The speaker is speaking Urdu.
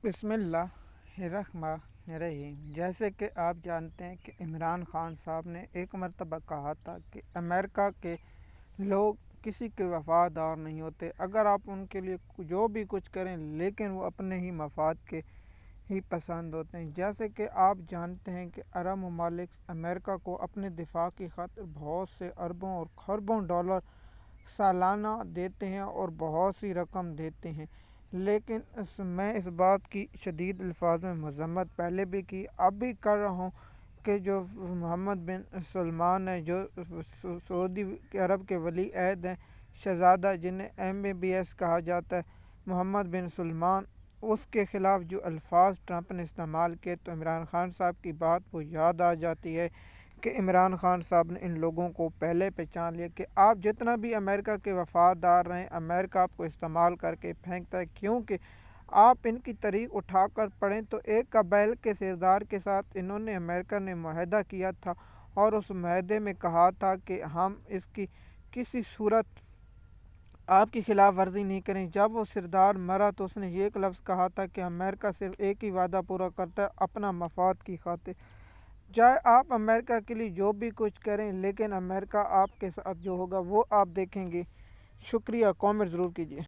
بسم اللہ الرحمن الرحیم۔ جیسے کہ آپ جانتے ہیں کہ عمران خان صاحب نے ایک مرتبہ کہا تھا کہ امریکہ کے لوگ کسی کے وفادار نہیں ہوتے، اگر آپ ان کے لیے جو بھی کچھ کریں لیکن وہ اپنے ہی مفاد کے ہی پسند ہوتے ہیں۔ جیسے کہ آپ جانتے ہیں کہ عرب ممالک امریکہ کو اپنے دفاع کی خاطر بہت سے اربوں اور خربوں ڈالر سالانہ دیتے ہیں اور بہت سی رقم دیتے ہیں، لیکن میں اس بات کی شدید الفاظ میں مذمت پہلے بھی کی، اب بھی کر رہا ہوں کہ جو محمد بن سلمان ہیں، جو سعودی عرب کے ولی عہد ہیں، شہزادہ جنہیں MBBS کہا جاتا ہے، محمد بن سلمان، اس کے خلاف جو الفاظ ٹرمپ نے استعمال کیے تو عمران خان صاحب کی بات وہ یاد آ جاتی ہے کہ عمران خان صاحب نے ان لوگوں کو پہلے پہچان لیا کہ آپ جتنا بھی امریکہ کے وفادار رہیں، امریکہ آپ کو استعمال کر کے پھینکتا ہے، کیونکہ آپ ان کی تاریخ اٹھا کر پڑھیں تو ایک قبائل کے سردار کے ساتھ انہوں نے امریکہ نے معاہدہ کیا تھا اور اس معاہدے میں کہا تھا کہ ہم اس کی کسی صورت آپ کی خلاف ورزی نہیں کریں۔ جب وہ سردار مرا تو اس نے یہ ایک لفظ کہا تھا کہ امریکہ صرف ایک ہی وعدہ پورا کرتا ہے، اپنا مفاد کی خاطر۔ چاہے آپ امریکہ کے لیے جو بھی کچھ کریں لیکن امریکہ آپ کے ساتھ جو ہوگا وہ آپ دیکھیں گے۔ شکریہ، کامنٹ ضرور کیجیے۔